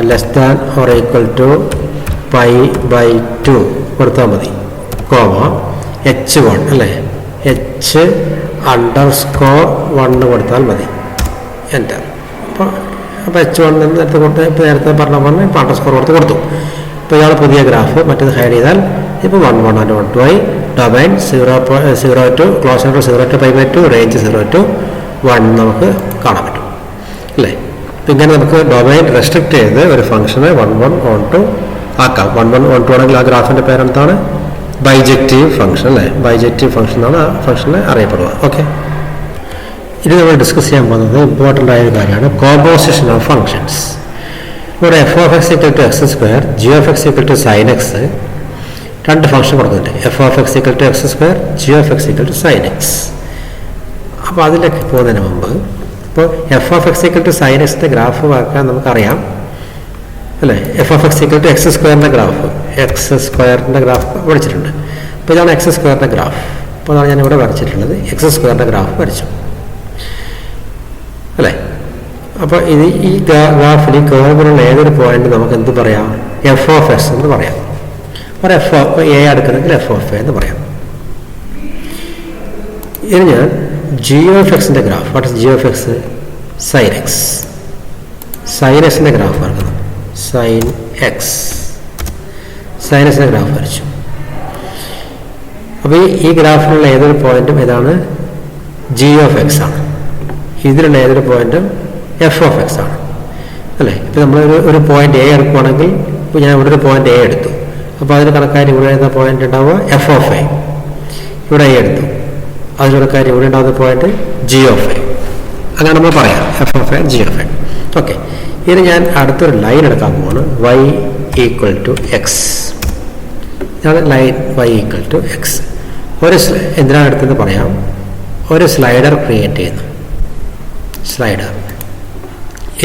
less than or equal to π/2 കൊടുത്താൽ മതി, കോമ h1 അല്ലേ, h_1 കൊടുത്താൽ മതി, എൻ്റർ. അപ്പോൾ h1 നേരത്തെ കൊടുത്ത് ഇപ്പോൾ നേരത്തെ പറഞ്ഞ പോലെ ഇപ്പോൾ അണ്ടർസ്കോർ കൊടുത്തു. ഇപ്പോൾ ഇയാൾ പുതിയ ഗ്രാഫ് മറ്റേത് ഹൈഡ് ചെയ്താൽ ഇപ്പോൾ 1 1 and 1 2 ആയി. Domain 0 to close interval 0 to π/2, range 0 to 1 നമുക്ക് കാണാൻ പറ്റും അല്ലേ. അപ്പം ഇങ്ങനെ നമുക്ക് ഡൊമൈൻ റെസ്ട്രിക്റ്റ് ചെയ്ത് ഒരു ഫംഗ്ഷനെ 1 1 1 2 ആക്കാം. 1 1 1 2 ആണെങ്കിൽ ആ ഗ്രാഫിൻ്റെ പേരെന്താണ്, ബൈജക്റ്റീവ് ഫംഗ്ഷൻ അല്ലേ, ബൈജക്റ്റീവ് ഫംഗ്ഷൻ എന്നാണ് ആ ഫംഗ്ഷനെ അറിയപ്പെടുക. ഓക്കെ, ഇത് നമ്മൾ ഡിസ്കസ് ചെയ്യാൻ പോകുന്നത് ഇമ്പോർട്ടൻ്റ് ആയ ഒരു കാര്യമാണ്, കോമ്പോസിഷൻ ഓഫ് ഫംഗ്ഷൻസ്. ഇവിടെ f(x) = x², g(x) = sin x, രണ്ട് ഫംഗ്ഷൻ കൊടുക്കുന്നുണ്ട്. f(x) = x², g(x) = sin x. അപ്പോൾ അതിലേക്ക് പോകുന്നതിന് മുമ്പ് ഇപ്പോൾ f(x) = sin x ഗ്രാഫ് വരക്കാൻ നമുക്കറിയാം അല്ലേ. f(x) = x² graph, x² graph പഠിച്ചിട്ടുണ്ട്. അപ്പോൾ ഇതാണ് x² ഗ്രാഫ്. അപ്പോൾ അതാണ് ഞാനിവിടെ വരച്ചിട്ടുള്ളത്, x² ഗ്രാഫ് വരച്ചു അല്ലേ. അപ്പോൾ ഇത് ഈ ഗ്രാഫിൽ ഈ കേർവിലുള്ള ഏതൊരു പോയിന്റ് നമുക്ക് എന്ത് പറയാം, f(x) എന്ന് പറയാം. ഒരു a എടുക്കണമെങ്കിൽ f(a) എന്ന് പറയാം. ഇനി ഞാൻ g(x)ൻ്റെ graph, what is g(x)? sin x, sin x-ൻ്റെ ഗ്രാഫ് വരക്കണം, sin x, sin x-ൻ്റെ ഗ്രാഫ് വരച്ചു. അപ്പോൾ ഈ ഗ്രാഫിലുള്ള ഏതൊരു പോയിന്റും ഇതാണ് g(x) ആണ്, ഇതിലുള്ള ഏതൊരു പോയിന്റും f(x) ആണ് അല്ലേ. ഇപ്പോൾ നമ്മൾ ഒരു പോയിന്റ് a എടുക്കുകയാണെങ്കിൽ, ഇപ്പോൾ ഞാൻ ഇവിടെ ഒരു പോയിന്റ് a എടുത്തു, അപ്പോൾ അതിന് കണക്കാരി ഇവിടെ എഴുതുന്ന പോയിന്റ് ഉണ്ടാവുക f(a), ഇവിടെ a എടുത്തു, അതിന് കണക്കാരി ഇവിടെ ഉണ്ടാകുന്ന പോയിന്റ് g(a), അങ്ങനെ നമ്മൾ പറയാം f(a), g(a). ഓക്കെ, ഇനി ഞാൻ അടുത്തൊരു ലൈൻ എടുക്കാൻ പോവാണ്, y = x. ഇതാണ് ലൈൻ y = x. എന്തിനാണ് എടുത്തതെന്ന് പറയാം. ഒരു സ്ലൈഡർ ക്രിയേറ്റ് ചെയ്യുന്നു, സ്ലൈഡർ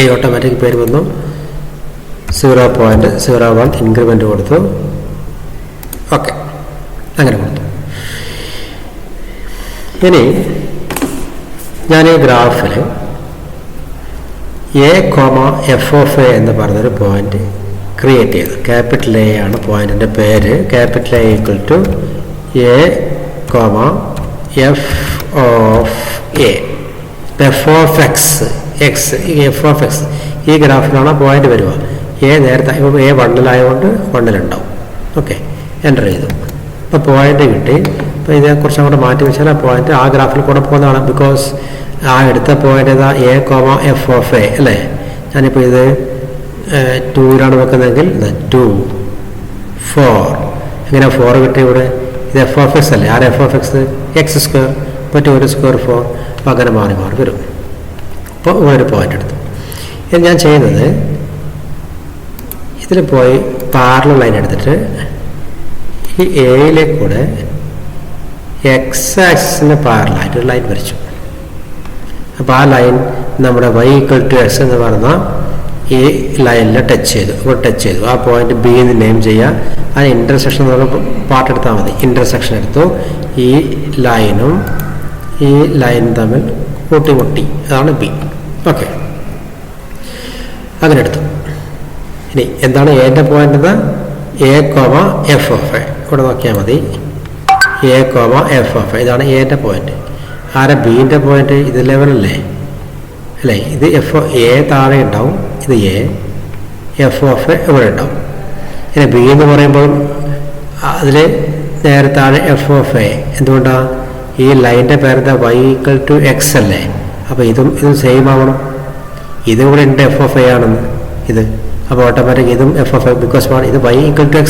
a ഓട്ടോമാറ്റിക് പേര് വന്നു, 0.01 ഇൻക്രിമെൻ്റ് കൊടുത്തു. ഓക്കെ, അങ്ങനെ കൊടുത്തു. ഇനി ഞാൻ ഈ ഗ്രാഫിൽ a,f(a) എന്ന് പറഞ്ഞൊരു പോയിന്റ് ക്രിയേറ്റ് ചെയ്തു. ക്യാപിറ്റൽ A ആണ് പോയിന്റിൻ്റെ പേര്. ക്യാപിറ്റൽ A = a, f(x) ഈ ഗ്രാഫിലാണ് പോയിന്റ് വരിക. a നേരത്തെ ഇപ്പോൾ a 1-ലായതുകൊണ്ട് 1-ലുണ്ടാവും. ഓക്കെ, എൻ്റർ ചെയ്തു. അപ്പോൾ പോയിന്റ് കിട്ടി. അപ്പോൾ ഇതിനെക്കുറിച്ച് അങ്ങോട്ട് മാറ്റി വെച്ചാൽ ആ പോയിന്റ് ആ ഗ്രാഫിൽ കൂടെ പോകുന്നതാണ്. ബിക്കോസ് ആ എടുത്ത പോയിന്റ് ഏതാ, a,f(a) അല്ലേ. ഞാനിപ്പോൾ ഇത് 2-ലാണ് വെക്കുന്നതെങ്കിൽ 2 4 എങ്ങനെ 4 കിട്ടി ഇവിടെ, ഇത് f(x) അല്ലേ. ആര് f(x)? x², ഇപ്പോൾ 2² 4. അപ്പോൾ അങ്ങനെ മാറി മാറി വരും. അപ്പോൾ ഒരു പോയിന്റ് എടുത്തു. ഇത് ഞാൻ ചെയ്യുന്നത്, ഇതിൽ പോയി പാരലൽ ലൈൻ എടുത്തിട്ട് ഈ എയിലേക്ക് കൂടെ എക്സ് ആക്സിന് പാരലായിട്ട് ഒരു ലൈൻ വരച്ചു. അപ്പോൾ ആ ലൈൻ നമ്മുടെ y = x എന്ന് പറഞ്ഞ ഈ ലൈനിൽ ടച്ച് ചെയ്തു. ആ പോയിന്റ് ബി എന്ന് നെയിം ചെയ്യുക. ആ ഇൻ്റർസെക്ഷൻ എന്ന് പറഞ്ഞ പാർട്ട് എടുത്താൽ മതി. ഇൻ്റർസെക്ഷൻ എടുത്തു. ഈ ലൈനും ഈ ലൈനും തമ്മിൽ കൂട്ടിമുട്ടി. അതാണ് ബി. ഓക്കെ, അങ്ങനെ എടുത്തു. ഇനി എന്താണ് എൻ്റെ പോയിന്റ്? a,f(a). ഇവിടെ നോക്കിയാൽ മതി. a,f(a). ഇതാണ് എൻ്റെ പോയിന്റ്. ആരെ ബിൻ്റെ പോയിന്റ്? ഇത് ലെവലല്ലേ അല്ലേ? ഇത് എ താഴെ ഉണ്ടാവും, ഇത് f(a) ഇവിടെ ഉണ്ടാവും. ഇനി ബി എന്ന് പറയുമ്പോൾ അതിൽ നേരെ താഴെ f(a). എന്തുകൊണ്ടാണ്? ഈ ലൈൻ്റെ പേരെന്താ? y = x അല്ലേ? അപ്പോൾ ഇതും സെയിം ആവണം. ഇതും കൂടെ ഉണ്ട് f(a) ആണെന്ന്. ഇത് അപ്പോൾ ഓട്ടോമാറ്റിക് ഇതും f(a) ബിക്കോസ് ഇത് y = x.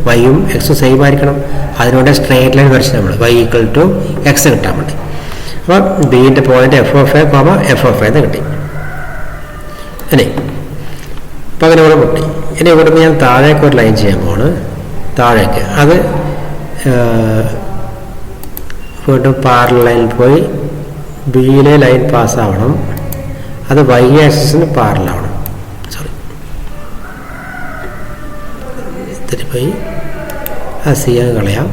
വൈയും എക്സും സെയിം ആയിരിക്കണം. അതിനുവേണ്ടി സ്ട്രെയിറ്റ് ലൈൻ വരച്ച് നമ്മൾ y = x കിട്ടാൻ വേണ്ടി. അപ്പോൾ ബിൻ്റെ പോയിന്റ് f(a), എന്ന് കിട്ടി. ഇനി അപ്പോൾ അങ്ങനെ ഇവിടെ പൊട്ടി. ഇനി ഇവിടുന്ന് ഞാൻ താഴേക്ക് ഒരു ലൈൻ ചെയ്യാൻ പോവാണ്. താഴേക്ക് അത് വീണ്ടും പാരലൽ ലൈനിൽ പോയി ബിയിലെ ലൈൻ പാസ്സാവണം. അത് y ആക്സിസിന് പാരലാവണം. പോയി ആ ചെയ്യാൻ കളയാം.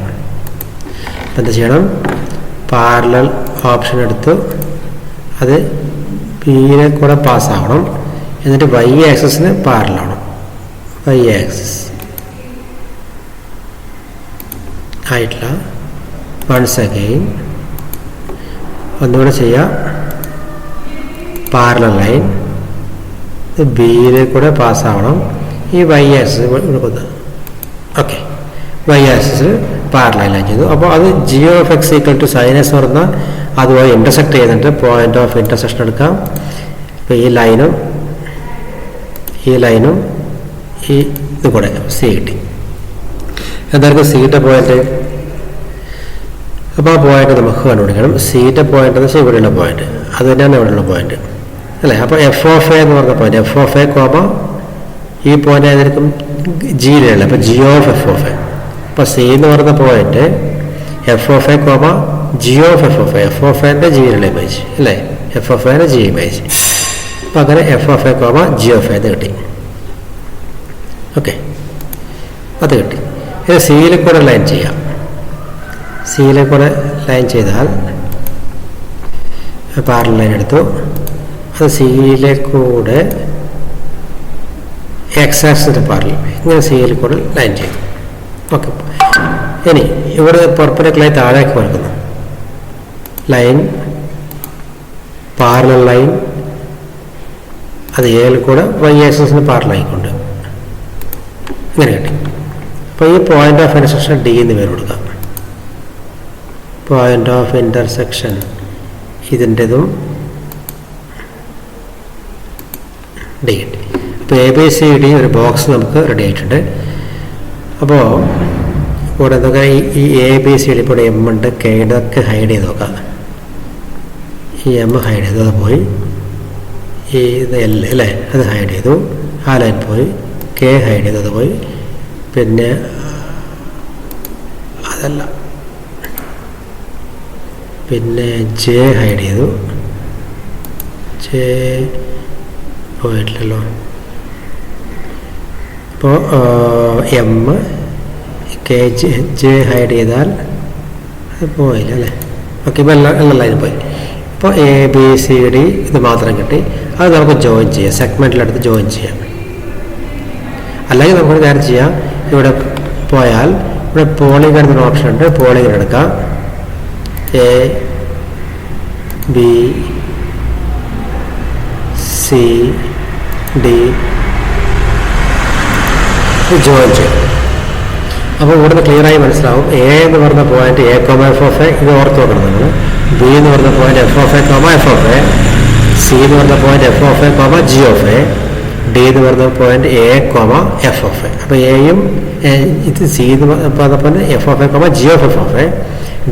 അപ്പം എന്താ ചെയ്യണം? പാരലൽ ഓപ്ഷൻ എടുത്തു. അത് ബിയിലെ കൂടെ പാസ്സാവണം. എന്നിട്ട് y ആക്സിസിന് പാരലാവണം. y ആക്സിസ് ആയിട്ടില്ല. വൺസ് അഗെയിൻ ഒന്നുകൂടെ ചെയ്യാം. പാരലൽ ലൈൻ ബിയിലെ കൂടെ പാസ്സാവണം. ഈ y ആക്സിസ് കൊടുക്കുന്നത്. ഓക്കെ, y ആക്സിസിൽ പാരലൽ ലൈൻ ചെയ്തു. അപ്പോൾ അത് g(x) = sin s പറഞ്ഞാൽ അതുമായി ഇൻ്റർസെക്ട് ചെയ്യുന്നുണ്ട്. പോയിന്റ് ഓഫ് ഇൻ്റർസെക്ഷൻ എടുക്കാം. അപ്പോൾ ഈ ലൈനും ഈ ഇത് കൂടെ സി കിട്ടി. എന്തായിരിക്കും സിയുടെ പോയിന്റ്? അപ്പോൾ ആ പോയിന്റ് നമുക്ക് കണ്ടുപിടിക്കണം. സിയുടെ പോയിന്റ് എന്ന് വെച്ചാൽ ഇവിടെയുള്ള പോയിന്റ്, അത് തന്നെയാണ് ഇവിടെയുള്ള പോയിന്റ് അല്ലേ? അപ്പോൾ f(a) എന്ന് പറഞ്ഞ പോയിന്റ് f(a), ഈ പോയിന്റ് ഏതായിരിക്കും? ജിയിലുള്ള. അപ്പോൾ g(f)(a). അപ്പോൾ സി എന്ന് പറഞ്ഞ പോയിന്റ് f(a), g(f)(a). f(a)ൻ്റെ ജിയിലുള്ള ഇമേജ് അല്ലേ? f(a)ൻ്റെ ജി ഇമേജ്. അപ്പോൾ അങ്ങനെ f(a), g(a) എന്ന് കിട്ടി. ഓക്കെ, അത് കിട്ടി. ഇത് സിയിലെ കൂടെ ലൈൻ ചെയ്യാം. സിയിലെ കൂടെ ലൈൻ ചെയ്താൽ പാരലൽ ലൈൻ എടുത്തു. അത് സിയിലെ കൂടെ എക്സ് ആക്സിസിന് പാരലൽ ഇങ്ങനെ സിയിൽ കൂടെ ലൈൻ ചെയ്തു. ഓക്കെ, ഇനി ഇവിടെ പെർപെൻഡിക്കുലറായി താഴേക്ക് വരക്കുന്നു ലൈൻ, പാരലൽ ലൈൻ. അത് എയിൽ കൂടെ y ആക്സിസിന് പാരലായിക്കൊണ്ട് ഇങ്ങനെ കിട്ടി. അപ്പോൾ ഈ പോയിന്റ് ഓഫ് ഇൻ്റർസെക്ഷൻ ഡി എന്ന് പേര് കൊടുക്കാം. പോയിന്റ് ഓഫ് ഇൻ്റർസെക്ഷൻ ഇതിൻ്റെതും ഡി കിട്ടി. ഇപ്പോൾ ABCD ഒരു ബോക്സ് നമുക്ക് റെഡി ആയിട്ടുണ്ട്. അപ്പോൾ ഇവിടെ എന്തൊക്കെ ഈ ABCD ഇപ്പോൾ എം ഉണ്ട്, കെ ഇതൊക്കെ ഹൈഡ് ചെയ്ത് നോക്കാം. ഈ എം ഹൈഡ് ചെയ്തു, അത് പോയി. ഈ ഇത് എൽ അല്ലേ, അത് ഹൈഡ് ചെയ്തു. ആ ലൈൻ പോയി. കെ ഹൈഡ് ചെയ്തു, അത് പോയി. പിന്നെ അതല്ല, പിന്നെ ജെ ഹൈഡ് ചെയ്തു. ജെ പോയിട്ടില്ലല്ലോ. അപ്പോൾ എം കെ ജെ ഹൈഡ് ചെയ്താൽ അത് പോയില്ല അല്ലേ? ഓക്കെ, ഇപ്പോൾ എല്ലാ ലൈനും പോയി. ഇപ്പോൾ ABCD ഇത് മാത്രം കിട്ടി. അത് നമുക്ക് ജോയിൻ ചെയ്യാം, സെഗ്മെൻറ്റിലെടുത്ത് ജോയിൻ ചെയ്യാം. അല്ലെങ്കിൽ നമുക്ക് നേരെ ചെയ്യാം. ഇവിടെ പോയാൽ ഇവിടെ പോളിംഗ് എന്നൊരു ഓപ്ഷൻ ഉണ്ട്. പോളിംഗ് എടുക്കാം. ABCD ജോയിൻ ചെയ്യും. അപ്പോൾ ഇവിടുന്ന് ക്ലിയറായി മനസ്സിലാവും. എ എന്ന് പറഞ്ഞ പോയിന്റ് A,f(a), ഇത് ഓർത്ത് നോക്കണം നിങ്ങൾ. ബി എന്ന് പറഞ്ഞ പോയിന്റ് f(a), f(a), സി എന്ന് പറഞ്ഞ പോയിന്റ് f(a), g(a), ഡി എന്ന് പറഞ്ഞ പോയിന്റ് A,f(a). അപ്പോൾ എയും ഇത് സി എന്ന് പറഞ്ഞ പോയിന്റ് f(a), g(a),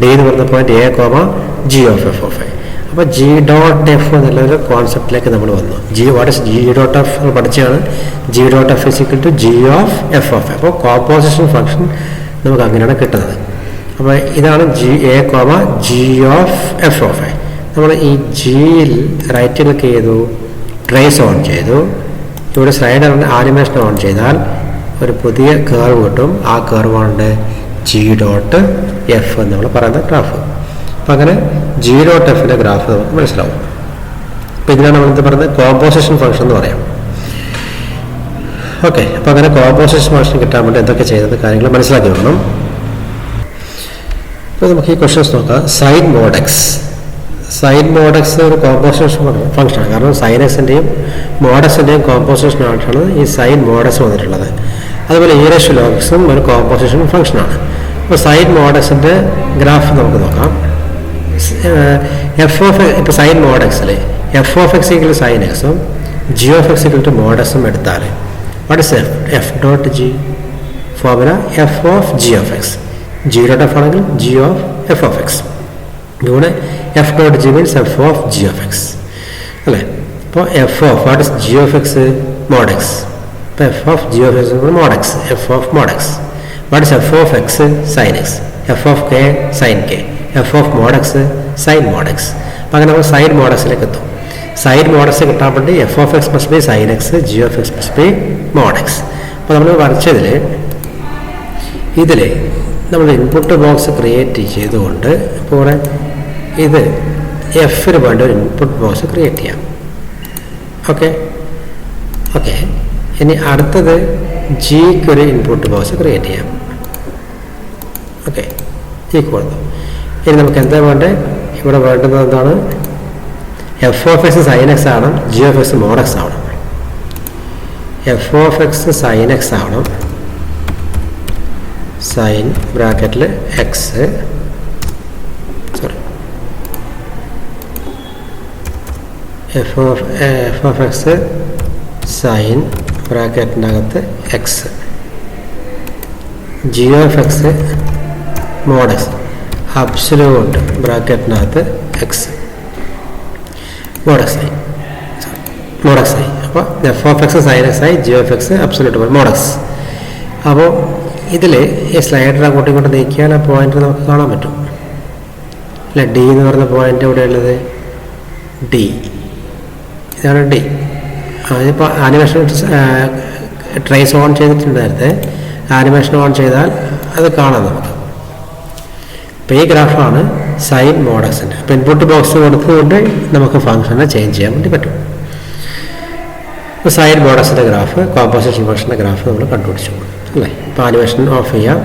ഡി എന്ന് പറഞ്ഞ പോയിന്റ് A,g(f)(a). അപ്പോൾ G.F എന്നുള്ളൊരു കോൺസെപ്റ്റിലേക്ക് നമ്മൾ വന്നു. വാട്ട് ഇസ് G.F പഠിച്ചാണ്. G.F = G(f)(a). അപ്പോൾ കോമ്പോസിഷൻ ഫംഗ്ഷൻ നമുക്ക് അങ്ങനെയാണ് കിട്ടുന്നത്. അപ്പോൾ ഇതാണ് G of f of A. നമ്മൾ ഈ ജിയിൽ റൈറ്റ് ക്ലിക്ക് ചെയ്തു, ട്രേസ് ഓൺ ചെയ്തു, ഇവിടെ സ്ലൈഡറിൻ്റെ ആനിമേഷൻ ഓൺ ചെയ്താൽ ഒരു പുതിയ കർവ് കിട്ടും. ആ കർവാണ് G.F എന്ന് നമ്മൾ പറയുന്ന ഗ്രാഫ്. അപ്പം അങ്ങനെ G.Fൻ്റെ ഗ്രാഫ് നമുക്ക് മനസ്സിലാവും. അപ്പോൾ ഇതിനാണ് നമ്മളെന്ത് പറയുന്നത്, കോമ്പോസിഷൻ ഫംഗ്ഷൻ എന്ന് പറയാം. ഓക്കെ, അപ്പോൾ അങ്ങനെ കോമ്പോസിഷൻ ഫംഗ്ഷൻ കിട്ടാൻ വേണ്ടി എന്തൊക്കെ ചെയ്യുന്നത് കാര്യങ്ങൾ മനസ്സിലാക്കി വേണം. അപ്പോൾ നമുക്ക് ഈ ക്വസ്റ്റ്യൻസ് നോക്കാം. സൈൻ മോഡ് എക്സ് ഒരു കോമ്പോസിഷൻ ഫംഗ്ഷനാണ്. കാരണം സൈൻ എക്സിൻ്റെയും മോഡക്സിൻ്റെയും കോമ്പോസിഷൻ ആയിട്ടാണ് ഈ സൈൻ മോഡക്സ് വന്നിട്ടുള്ളത്. അതുപോലെ log xും ഒരു കോമ്പോസിഷൻ ഫംഗ്ഷനാണ്. അപ്പോൾ സൈൻ മോഡക്സിൻ്റെ ഗ്രാഫ് നമുക്ക് നോക്കാം. ഇപ്പോൾ സൈൻ മോഡക്സിൽ f of x equal sine എക്സും g of x equal to മോഡക്സും എടുത്താൽ what is f dot g? Formula f of g of x. G.F ആണെങ്കിൽ g of f of x. ഇവിടെ f dot g means f of g of x അല്ലേ. അപ്പോൾ f of what is g of x? Mod x. അപ്പോൾ f of g of x mod x, f of mod X. What is f of x? Sine x. F of k sine k. F of mod x sine mod x. അപ്പോൾ അങ്ങനെ നമ്മൾ sign mode എക്സിലേക്ക് എത്തും. Sign mod x കിട്ടാൻ വേണ്ടി f of x must be sine x, g of x must be mod x. അപ്പോൾ നമ്മൾ വരച്ചതിൽ നമ്മൾ input box create ചെയ്തുകൊണ്ട് ഇപ്പോൾ ഇത് എഫിന് വേണ്ട ഒരു ഇൻപുട്ട് ബോക്സ് ക്രിയേറ്റ് ചെയ്യാം. ഓക്കെ ഇനി അടുത്തത് ജിക്ക് ഒരു ഇൻപുട്ട് ബോക്സ് ക്രിയേറ്റ് ചെയ്യാം. ഓക്കെ, ജിക്ക് കൊടുത്തു. ഇനി നമുക്ക് എന്താ വേണ്ടത്? ഇവിടെ വേണ്ടത് എന്താണ്? F of x sine x ആവണം, g of x mod x ആവണം. F of x sine x ആവണം, സൈൻ ബ്രാക്കറ്റിൽ x, f of x sine ബ്രാക്കറ്റിനകത്ത് x, g of x mod x absolute ബ്രാക്കറ്റിനകത്ത് എക്സ് മോഡ് എക്സ് ആയി. അപ്പോൾ f of x sine X ആയി, g of x absolute mod x. അപ്പോൾ ഇതിൽ ഈ സ്ലൈഡർ അങ്ങോട്ടും ഇങ്ങോട്ട് നീക്കിയാൽ ആ പോയിന്റ് നമുക്ക് കാണാൻ പറ്റും അല്ല. ഡി എന്ന് പറയുന്ന പോയിന്റ് എവിടെയുള്ളത്? ഡി. ഇതാണ് ഡി. അതിപ്പോൾ ആനിമേഷൻ ട്രേസ് ഓൺ ചെയ്തിട്ടുണ്ട് നേരത്തെ. ആനിമേഷൻ ഓൺ ചെയ്താൽ അത് കാണാം നമുക്ക്. അപ്പോൾ ഈ ഗ്രാഫാണ് സൈൻ മോഡക്സിൻ്റെ. അപ്പോൾ ഇൻപുട്ട് ബോക്സ് കൊടുത്തുകൊണ്ട് നമുക്ക് ഫംഗ്ഷനെ ചേഞ്ച് ചെയ്യാൻ വേണ്ടി പറ്റും. ഇപ്പോൾ സൈൻ മോഡക്സിൻ്റെ ഗ്രാഫ്, കോമ്പോസിഷൻ ഫംഗ്ഷൻ്റെ ഗ്രാഫ് നമ്മൾ കണ്ടുപിടിച്ചു അല്ലേ. ഇപ്പോൾ ആനിമേഷൻ ഓഫ് ചെയ്യാം.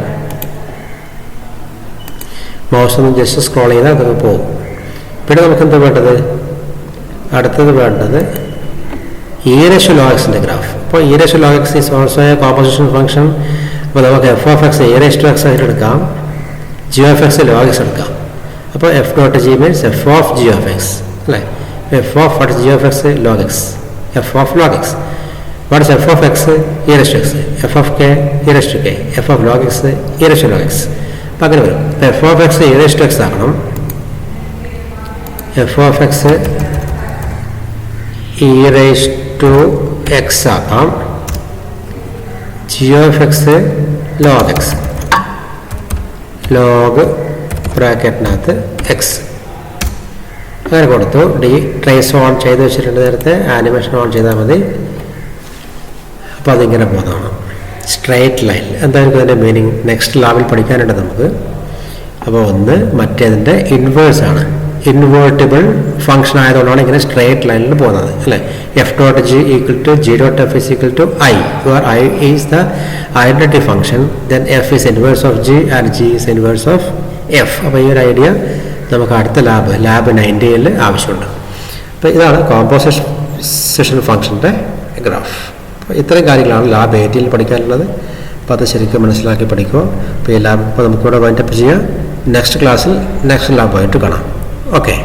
മൗസ് ഒന്ന് ജസ്റ്റ് സ്ക്രോൾ ചെയ്താൽ അതൊക്കെ പോകും. പിന്നെ നമുക്ക് എന്താ വേണ്ടത്? അടുത്തത് വേണ്ടത് log xൻ്റെ ഗ്രാഫ്. അപ്പോൾ log x is also a composition function. അപ്പോൾ നമുക്ക് എഫ് ഓഫ് എക്സ് x ആയിട്ട് എടുക്കാം, g of x log x എടുക്കാം. അപ്പോൾ f dot g means f of g of x അല്ലേ. F of what g of x? log x. F of log x what is f of x? x. F of k k. F of log x log x. അപ്പോൾ അങ്ങനെ വരും. F of x x ആക്കണം. F of x x ആക്കാം. G of x log x, log ബ്രാക്കറ്റിനകത്ത് x അങ്ങനെ കൊടുത്തു. D trace on ചെയ്ത് വെച്ചിട്ടുണ്ട് നേരത്തെ. ആനിമേഷൻ ഓൺ ചെയ്താൽ മതി. അപ്പോൾ അതിങ്ങനെ പോകുന്നതാണ് സ്ട്രൈറ്റ് ലൈൻ. എന്തായിരിക്കും അതിൻ്റെ മീനിങ്? നെക്സ്റ്റ് ലാബിൽ പഠിക്കാനുണ്ട് നമുക്ക്. അപ്പോൾ ഒന്ന് മറ്റേതിൻ്റെ ഇൻവേഴ്സാണ്. ഇൻവേർട്ടിബിൾ ഫംഗ്ഷൻ ആയതുകൊണ്ടാണ് ഇങ്ങനെ സ്ട്രേറ്റ് ലൈനിൽ പോകുന്നത് അല്ലേ. F dot g equal to g dot f is equal to I. Your I is the identity function. Then f is inverse of g and g is inverse of f. അപ്പോൾ ഈ ഒരു idea നമുക്ക് അടുത്ത lab 90 ആവശ്യമുണ്ട്. അപ്പോൾ ഇതാണ് composition ഫംഗ്ഷൻ്റെ graph. അപ്പോൾ ഇത്രയും കാര്യങ്ങളാണ് ലാബ് 80 പഠിക്കാനുള്ളത്. അപ്പോൾ അത് ശരിക്കും മനസ്സിലാക്കി പഠിക്കുക. അപ്പോൾ ഈ ലാബ് ഇപ്പോൾ നമുക്കിവിടെ വൈൻഡപ്പ് ചെയ്യാം. നെക്സ്റ്റ് ക്ലാസ്സിൽ നെക്സ്റ്റ് ലാബായിട്ട് കാണാം. Okay.